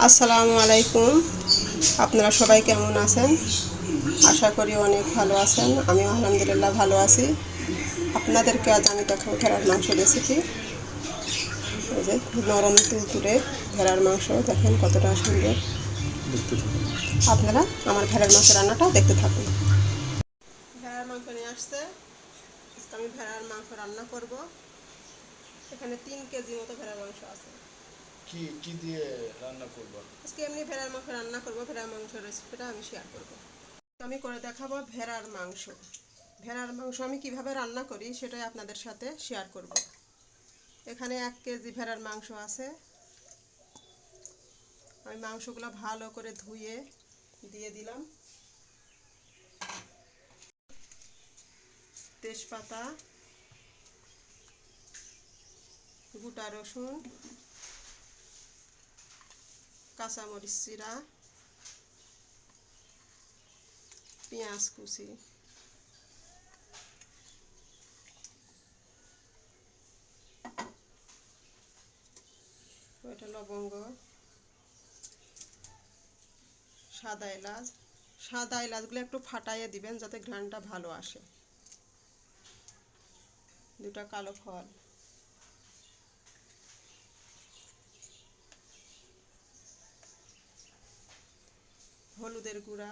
আসসালামু আলাইকুম। আপনারা সবাই কেমন আছেন? আশা করি অনেক ভালো আছেন। আমিও আলহামদুলিল্লাহ ভালো আছি। আপনাদেরকে আজ আমি দেখাবো ভেড়ার মাংস রেসিপি। এই যে নরম তুলতুলে ভেড়ার মাংস, দেখেন কতটা সুন্দর। আপনারা আমার ভেড়ার মাংস রান্নাটা দেখতে থাকুন। ভেড়ার মাংস নিয়ে আসছে, আমি ভেড়ার মাংস রান্না করব। এখানে 3 কেজি মতো ভেড়ার মাংস আছে। কি কি দিয়ে রান্না করব? আজকে এমনি ভেড়ার মাংস রান্না করব। ভেড়ার মাংস রেসিপিটা আমি শেয়ার করব। আমি করে দেখাবো ভেড়ার মাংস। ভেড়ার মাংস আমি কিভাবে রান্না করি সেটাই আপনাদের সাথে শেয়ার করব। এখানে 1 কেজি ভেড়ার মাংস আছে। আমি মাংসগুলো ভালো করে ধুয়ে দিয়ে দিলাম। তেজপাতা, গোটা রসুন, কাঁচামরিচ চিরা, পেঁয়াজ কুচি, ওইটা লবঙ্গ, সাদা এলাচ। সাদা এলাচগুলো একটু ফাটাইয়ে দিবেন যাতে ঘ্রাণটা ভালো আসে। 2টা কালো ফল, হলুদের গুঁড়া,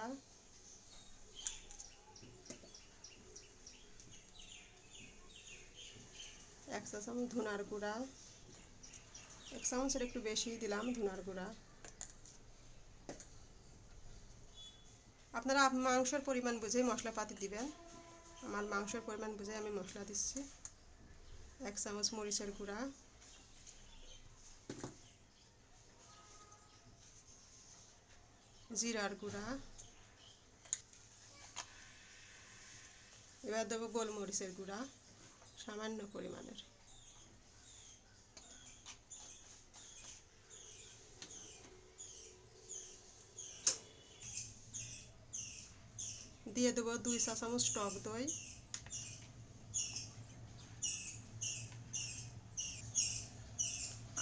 1 চা চামচ ধনার গুঁড়া, 1 চামচের একটু বেশি দিলাম ধনার গুঁড়া। আপনারা মাংসের পরিমাণ বুঝে মশলাপাতি দিবেন। আমার মাংসের পরিমাণ বুঝে আমি মশলা দিচ্ছি। 1 চামচ মরিচের গুঁড়া, জিরার গুঁড়া, এবার দেবো গোলমরিচের গুঁড়া সামান্য পরিমাণের, দিয়ে দেবো 2 চা চামচ টক দই,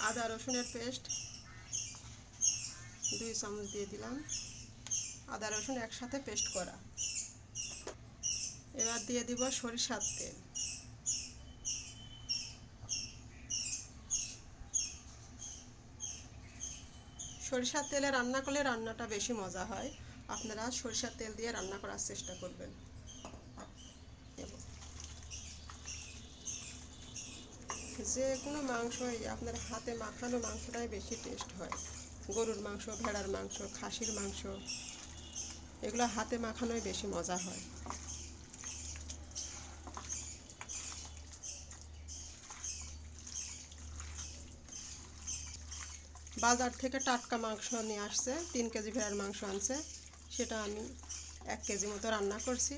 আদা রসুনের পেস্ট 2 চামচ দিয়ে দিলাম। আদা রসুন একসাথে পেস্ট করা। এবার দিয়ে দিব সরিষার তেল। সরিষার তেলে রান্না করলে রান্নাটা বেশি মজা হয়। আপনারা সরিষার তেল দিয়ে রান্না করার চেষ্টা করবেন। যে কোনো মাংসই আপনার হাতে মাখানো মাংসটাই বেশি টেস্ট হয়। গরুর মাংস, ভেড়ার মাংস, খাসির মাংস, এগুলো হাতে মাখানোই বেশি মজা হয়। বাজার থেকে টাটকা মাংস নিয়ে আসছে, 3 কেজি ভেড়ার মাংস আনছে, সেটা আমি 1 কেজি মতো রান্না করছি।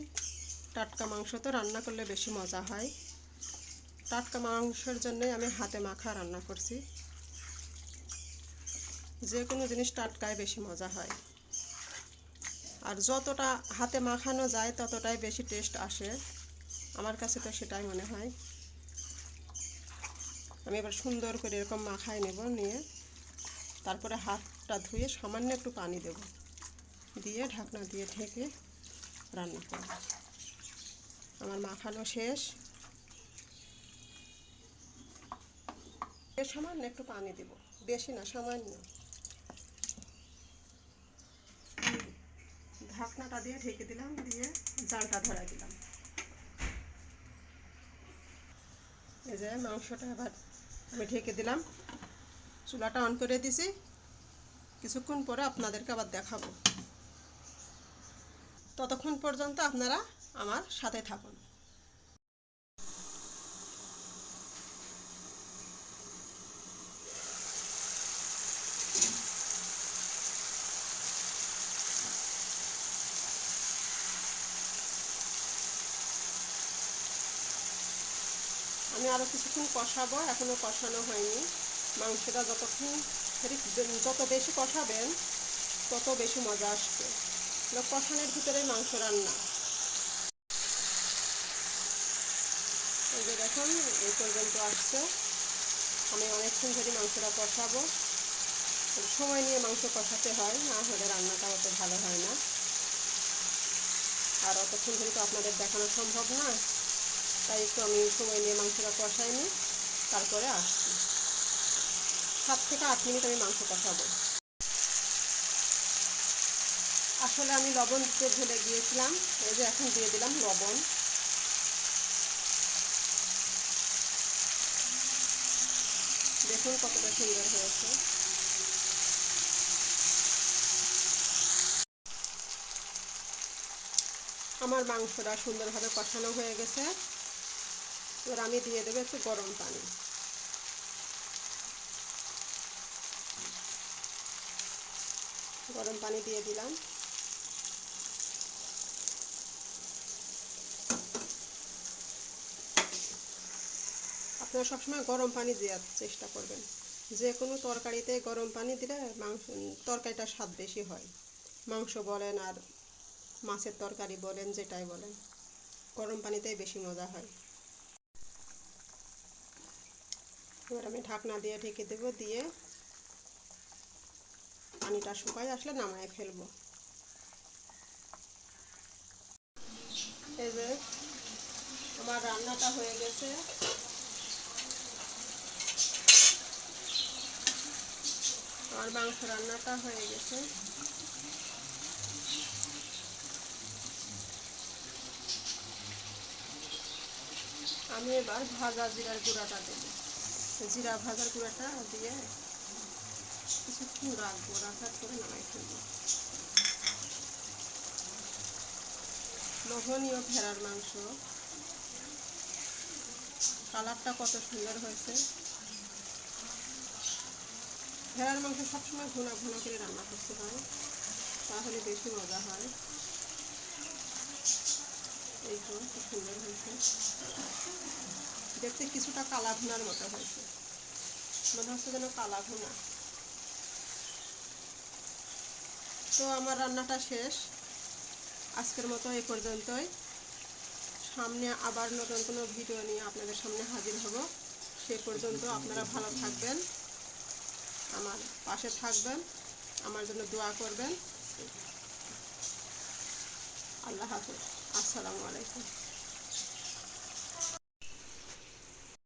টাটকা মাংস তো রান্না করলে বেশি মজা হয়। টাটকা মাংসের জন্যই আমি হাতে মাখা রান্না করছি। যে কোনো জিনিস টাটকায় বেশি মজা হয়, আর যতটা হাতে মাখানো যায় ততটাই বেশি টেস্ট আসে। আমার কাছে তো সেটাই মনে হয়। আমি এবার সুন্দর করে এরকম মাখায় নেব, নিয়ে তারপরে হাতটা ধুয়ে সামান্য একটু পানি দেব, দিয়ে ঢাকনা দিয়ে ঢেকে রান্না করব। আমার মাখানো শেষ। সামান্য একটু পানি দেব, বেশি না, সামান্য। ঢাকনাটা দিয়ে ঢেকে দিলাম, দিয়ে জালটা ধরাই দিলাম। এই যে মাংসটা আবার আমি ঢেকে দিলাম, চুলাটা অন করে দিছি। কিছুক্ষণ পরে আপনাদেরকে আবার দেখাবো। ততক্ষণ পর্যন্ত আপনারা আমার সাথে থাকুন। আমি আরও কিছুক্ষণ কষাবো, এখনও কষানো হয়নি। মাংসটা যত বেশি কষাবেন তত বেশি মজা আসবে। কষানোর ভিতরে মাংস রান্না। এই যে দেখুন, এই পর্যন্ত আসছে। আমি অনেকক্ষণ ধরে মাংসটা কষাবো। সময় নিয়ে মাংস কষাতে হয়, না হলে রান্নাটা অত ভালো হয় না। আর অতক্ষণ ধরে তো আপনাদের দেখানো সম্ভব না, তাই একটু আমি সময় নিয়ে মাংসটা কষাই নিই, তারপরে আসছি। 7 থেকে 8 মিনিট আমি মাংস কষাবো। আসলে আমি লবণ দিতে ভুলে গিয়েছিলাম, এই যে এখন দিয়ে দিলাম লবণ। দেখুন কতটা সুন্দর হয়েছে। আমার মাংসটা সুন্দরভাবে কষানো হয়ে গেছে। এবার আমি দিয়ে দেবো একটু গরম পানি। গরম পানি দিয়ে দিলাম। আপনারা সবসময় গরম পানি দেওয়ার চেষ্টা করবেন। যে কোনো তরকারিতে গরম পানি দিলে তরকারিটার স্বাদ বেশি হয়। মাংস বলেন আর মাছের তরকারি বলেন, যেটাই বলেন, গরম পানিতেই বেশি মজা হয়। এবার আমি ঢাকনা দিয়ে ঢেকে দেবো, দিয়ে পানিটা শুকায় আসলে নামায় ফেলবো। এই যে আমার রান্নাটা হয়ে গেছে। আমার মাংস রান্নাটা হয়ে গেছে। আমি এবার ভাজা জিরার গুঁড়াটা দেবো। জিরা ভাজার গুঁড়াটা দিয়ে কিছুক্ষণ রাখবো, রাখার পরে নামাই ফেলবো। লোভনীয় ভেড়ার মাংস, কালারটা কত সুন্দর হয়েছে। ভেড়ার মাংস সবসময় ঘন ঘন করে রান্না করতে হয়, তাহলে বেশি মজা হয়। এই তো খুব সুন্দর হয়েছে, দেখতে কিছুটা কালা ভুনার মতো হয়েছে, মনে হচ্ছে যেন কালা ভুনা। তো আমার রান্নাটা শেষ, আজকের মতো এই পর্যন্তই। সামনে আবার নতুন কোনো ভিডিও নিয়ে আপনাদের সামনে হাজির হব। সে পর্যন্ত আপনারা ভালো থাকবেন, আমার পাশে থাকবেন, আমার জন্য দোয়া করবেন। আল্লাহ হাফেজ। আসসালামু আলাইকুম।